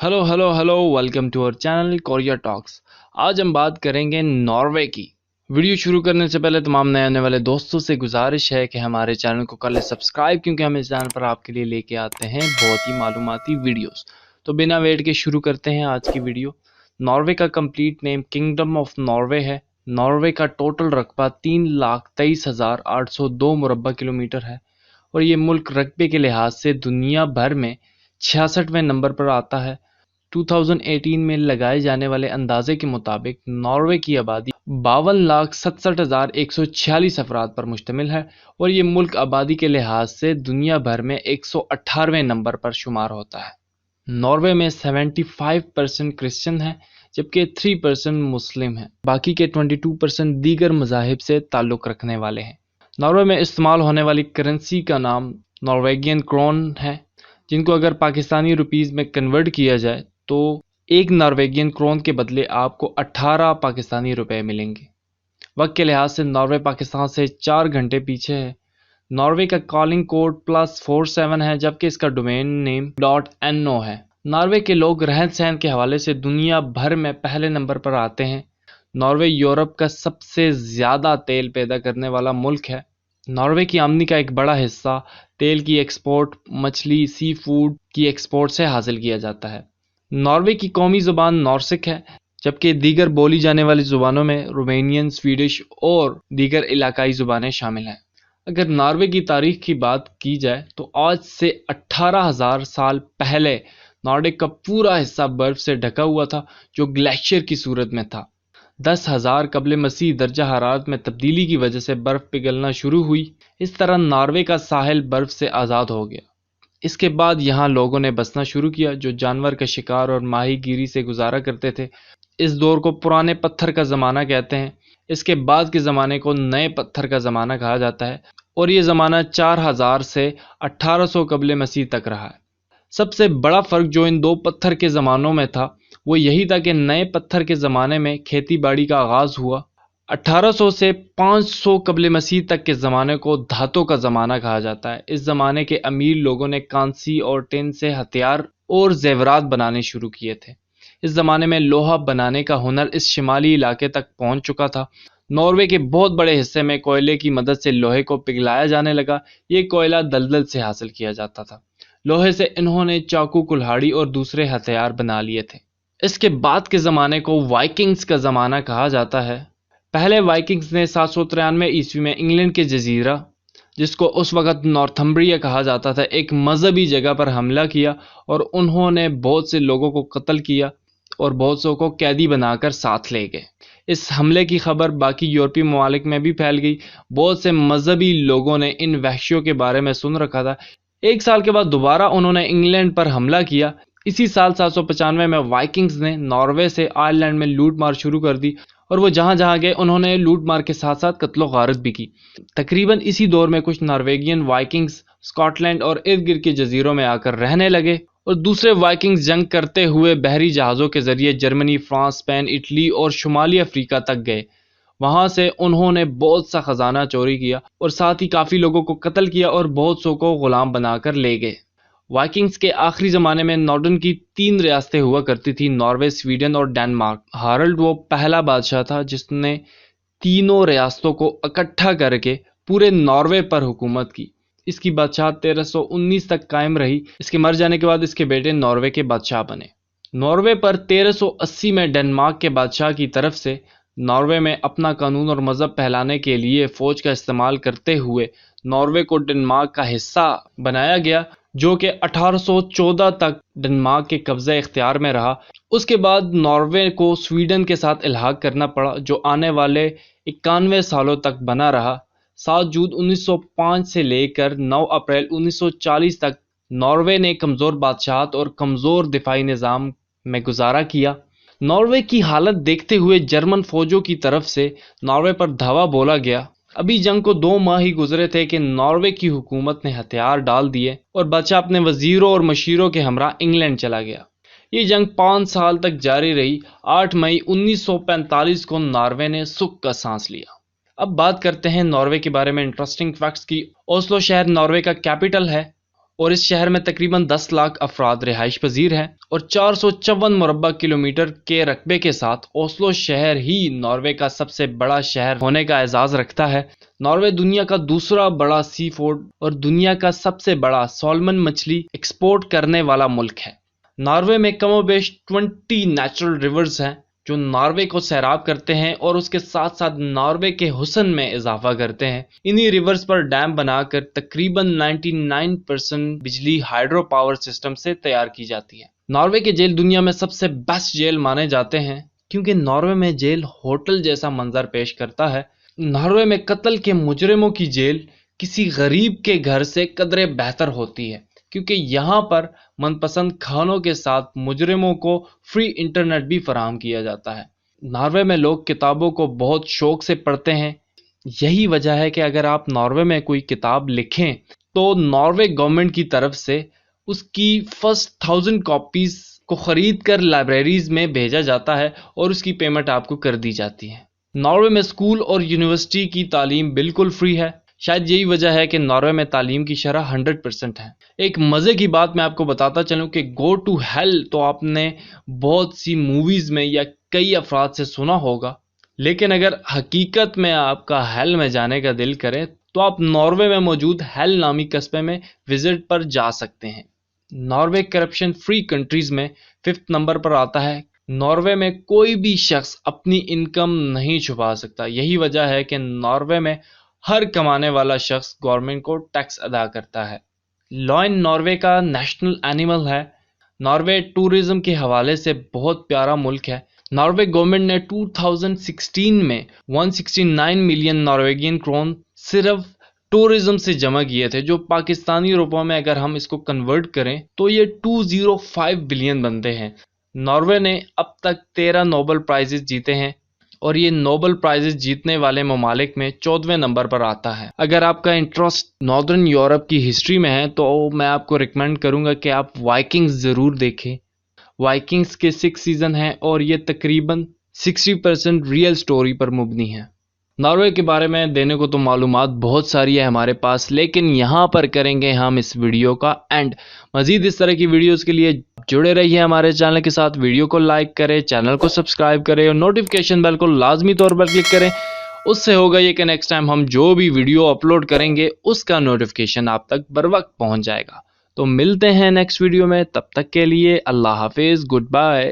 Hello hello hello welcome to our channel Korea talks. आज हम बात करेंगे नॉर्वे की। वीडियो शुरू करने से पहले तमाम नए आने वाले दोस्तों से गुजारिश है कि हमारे चैनल को कर ले सब्सक्राइब, क्योंकि हम इस चैनल पर आपके लिए लेके आते हैं बहुत ही मालूमाती वीडियोस। तो बिना वेट के शुरू करते हैं आज की वीडियो। नॉर्वे का complete name kingdom of Norway है। नॉर्वे का टोटल रकबा 3,23,802 मुरब्बा किलोमीटर है और ये मुल्क रकबे के लिहाज से दुनिया भर में 66वें नंबर पर आता है। 2018 में लगाए जाने वाले अंदाजे के मुताबिक नॉर्वे की आबादी 52,67,146 अफराद पर मुश्तमिल है और ये मुल्क आबादी के लिहाज से दुनिया भर में 118वें नंबर पर शुमार होता है। नॉर्वे में 75% क्रिश्चियन है, जबकि 3% मुस्लिम हैं। बाकी के 22% दीगर मज़ाहिब से ताल्लुक़ रखने वाले हैं। नॉर्वे में इस्तेमाल होने वाली करेंसी का नाम नॉर्वेगियन क्रोन है, जिनको अगर पाकिस्तानी रुपीज़ में कन्वर्ट किया जाए तो एक नॉर्वेगियन क्रोन के बदले आपको 18 पाकिस्तानी रुपए मिलेंगे। वक्त के लिहाज से नॉर्वे पाकिस्तान से 4 घंटे पीछे है। नॉर्वे का कॉलिंग कोड +47 है, जबकि इसका डोमेन नेम .no है। नॉर्वे के लोग रहन सहन के हवाले से दुनिया भर में पहले नंबर पर आते हैं। नॉर्वे यूरोप का सबसे ज़्यादा तेल पैदा करने वाला मुल्क है। नॉर्वे की आमदनी का एक बड़ा हिस्सा तेल की एक्सपोर्ट, मछली, सी फूड की एक्सपोर्ट से हासिल किया जाता है। नॉर्वे की कौमी ज़ुबान नॉर्सिक है, जबकि दीगर बोली जाने वाली ज़ुबानों में रोमेनियन, स्वीडिश और दीगर इलाकाई ज़ुबानें शामिल हैं। अगर नॉर्वे की तारीख की बात की जाए तो आज से 18,000 साल पहले नॉर्डिक का पूरा हिस्सा बर्फ से ढका हुआ था, जो ग्लेशियर की सूरत में था। 10,000 कबल मसीह दर्जा हरारत में तब्दीली की वजह से बर्फ पिघलना शुरू हुई। इस तरह नॉर्वे का साहिल बर्फ से आज़ाद हो गया। इसके बाद यहाँ लोगों ने बसना शुरू किया, जो जानवर का शिकार और माहीगीरी से गुजारा करते थे। इस दौर को पुराने पत्थर का ज़माना कहते हैं। इसके बाद के ज़माने को नए पत्थर का ज़माना कहा जाता है और ये ज़माना 4000 से 1800 कबल मसीह तक रहा है। सबसे बड़ा फ़र्क जो इन दो पत्थर के ज़मानों में था वो यही था कि नए पत्थर के ज़माने में खेती बाड़ी का आगाज़ हुआ। 1800 से 500 कबल मसीह तक के ज़माने को धातों का ज़माना कहा जाता है। इस ज़माने के अमीर लोगों ने कांसी और टिन से हथियार और जेवरात बनाने शुरू किए थे। इस ज़माने में लोहा बनाने का हुनर इस शिमाली इलाके तक पहुंच चुका था। नॉर्वे के बहुत बड़े हिस्से में कोयले की मदद से लोहे को पिघलाया जाने लगा। ये कोयला दलदल से हासिल किया जाता था। लोहे से इन्होंने चाकू, कुल्हाड़ी और दूसरे हथियार बना लिए थे। इसके बाद के ज़माने को वाइकिंग्स का ज़माना कहा जाता है। पहले वाइकिंग्स ने 793 ईस्वी में इंग्लैंड के जजीरा, जिसको उस वक़्त नॉर्थम्ब्रिया कहा जाता था, एक मजहबी जगह पर हमला किया और उन्होंने बहुत से लोगों को कत्ल किया और बहुत सौ को कैदी बनाकर साथ ले गए। इस हमले की खबर बाकी यूरोपीय ममालिक में भी फैल गई। बहुत से मजहबी लोगों ने इन वहशियों के बारे में सुन रखा था। एक साल के बाद दोबारा उन्होंने इंग्लैंड पर हमला किया। इसी साल 795 में वाइकिंग्स ने नॉर्वे से आयरलैंड में लूट मार शुरू कर दी और वो जहां जहां गए उन्होंने लूट मार के साथ साथ कत्लो गारत भी की। तकरीबन इसी दौर में कुछ नॉर्वेगियन वाइकिंग्स स्कॉटलैंड और इर्द गिर्द के जजीरों में आकर रहने लगे और दूसरे वाइकिंग्स जंग करते हुए बहरी जहाज़ों के जरिए जर्मनी, फ्रांस, स्पेन, इटली और शुमाली अफ्रीका तक गए। वहां से उन्होंने बहुत सा खजाना चोरी किया और साथ ही काफ़ी लोगों को कत्ल किया और बहुत सौ को गुलाम बनाकर ले गए। वाइकिंग्स के आखिरी ज़माने में नॉर्डन की 3 रियासतें हुआ करती थी, नॉर्वे, स्वीडन और डेनमार्क। हारल्ड वो पहला बादशाह था जिसने तीनों रियासतों को इकट्ठा करके पूरे नॉर्वे पर हुकूमत की। इसकी बादशाह 1319 तक कायम रही। इसके मर जाने के बाद इसके बेटे नॉर्वे के बादशाह बने। नॉर्वे पर 1380 में डेनमार्क के बादशाह की तरफ से नॉर्वे में अपना कानून और मजहब फैलाने के लिए फ़ौज का इस्तेमाल करते हुए नॉर्वे को डेनमार्क का हिस्सा बनाया गया, जो कि 1814 तक डेनमार्क के कब्ज़े इख्तियार में रहा। उसके बाद नॉर्वे को स्वीडन के साथ इल्हाक करना पड़ा, जो आने वाले 91 सालों तक बना रहा। 7 जून 1905 से लेकर 9 अप्रैल 1940 तक नॉर्वे ने कमज़ोर बादशाहत और कमज़ोर दिफाई निज़ाम में गुजारा किया। नॉर्वे की हालत देखते हुए जर्मन फ़ौजों की तरफ से नॉर्वे पर धावा बोला गया। अभी जंग को 2 माह ही गुजरे थे कि नॉर्वे की हुकूमत ने हथियार डाल दिए और बादशाह अपने वजीरों और मशीरों के हमरा इंग्लैंड चला गया। ये जंग 5 साल तक जारी रही। 8 मई 1945 को नॉर्वे ने सुख का सांस लिया। अब बात करते हैं नॉर्वे के बारे में इंटरेस्टिंग फैक्ट्स की। ओस्लो शहर नॉर्वे का कैपिटल है اور اس شہر میں تقریباً 10 لاکھ افراد رہائش پذیر ہیں اور 454 مربع کلومیٹر کے رقبے کے ساتھ اوسلو شہر ہی ناروے کا سب سے بڑا شہر ہونے کا اعزاز رکھتا ہے۔ ناروے دنیا کا دوسرا بڑا سی فوڈ اور دنیا کا سب سے بڑا سالمن مچھلی ایکسپورٹ کرنے والا ملک ہے۔ ناروے میں کم و بیش 20 نیچرل ریورز ہیں جو ناروے کو سیراب کرتے ہیں اور اس کے ساتھ ساتھ ناروے کے حسن میں اضافہ کرتے ہیں۔ انہی ریورز پر ڈیم بنا کر تقریباً 99% بجلی ہائیڈرو پاور سسٹم سے تیار کی جاتی ہے۔ ناروے کے جیل دنیا میں سب سے بیسٹ جیل مانے جاتے ہیں کیونکہ ناروے میں جیل ہوٹل جیسا منظر پیش کرتا ہے۔ ناروے میں قتل کے مجرموں کی جیل کسی غریب کے گھر سے قدرے بہتر ہوتی ہے کیونکہ یہاں پر من پسند کھانوں کے ساتھ مجرموں کو فری انٹرنیٹ بھی فراہم کیا جاتا ہے۔ ناروے میں لوگ کتابوں کو بہت شوق سے پڑھتے ہیں۔ یہی وجہ ہے کہ اگر آپ ناروے میں کوئی کتاب لکھیں تو ناروے گورنمنٹ کی طرف سے اس کی فرسٹ 1000 کاپیز کو خرید کر لائبریریز میں بھیجا جاتا ہے اور اس کی پیمنٹ آپ کو کر دی جاتی ہے۔ ناروے میں اسکول اور یونیورسٹی کی تعلیم بالکل فری ہے۔ شاید یہی وجہ ہے کہ ناروے میں تعلیم کی شرح 100% ہے۔ ایک مزے کی بات میں آپ کو بتاتا چلوں کہ گو ٹو ہیل تو آپ نے بہت سی موویز میں یا کئی افراد سے سنا ہوگا، لیکن اگر حقیقت میں آپ کا ہیل میں جانے کا دل کرے تو آپ ناروے میں موجود ہیل نامی قصبے میں وزٹ پر جا سکتے ہیں۔ ناروے کرپشن فری کنٹریز میں 5th نمبر پر آتا ہے۔ ناروے میں کوئی بھی شخص اپنی انکم نہیں چھپا سکتا۔ یہی وجہ ہے کہ ناروے میں ہر کمانے والا شخص گورنمنٹ کو ٹیکس ادا کرتا ہے۔ لائن ناروے کا نیشنل اینیمل ہے۔ ناروے ٹورزم کے حوالے سے بہت پیارا ملک ہے۔ ناروے گورنمنٹ نے 2016 میں 169 ملین نارویگین کرون صرف ٹورزم سے جمع کیے تھے، جو پاکستانی روپوں میں اگر ہم اس کو کنورٹ کریں تو یہ 205 بلین بنتے ہیں۔ ناروے نے اب تک 13 نوبل پرائزز جیتے ہیں اور یہ نوبل پرائزز جیتنے والے ممالک میں 14ویں نمبر پر آتا ہے۔ اگر آپ کا انٹرسٹ ناردرن یورپ کی ہسٹری میں ہے تو میں آپ کو ریکمینڈ کروں گا کہ آپ وائکنگز ضرور دیکھیں۔ وائکنگز کے 6 سیزن ہیں اور یہ تقریباً 60% ریئل سٹوری پر مبنی ہے۔ ناروے کے بارے میں دینے کو تو معلومات بہت ساری ہے ہمارے پاس، لیکن یہاں پر کریں گے ہم اس ویڈیو کا اینڈ۔ مزید اس طرح کی ویڈیوز کے لیے جڑے رہیے ہمارے چینل کے ساتھ۔ ویڈیو کو لائک کریں، چینل کو سبسکرائب کریں اور نوٹیفیکیشن بیل کو لازمی طور پر کلک کریں۔ اس سے ہوگا یہ کہ نیکسٹ ٹائم ہم جو بھی ویڈیو اپلوڈ کریں گے اس کا نوٹیفیکیشن آپ تک بر وقت پہنچ جائے گا۔ تو ملتے ہیں نیکسٹ ویڈیو میں، تب تک کے لیے اللہ حافظ، گڈ بائے۔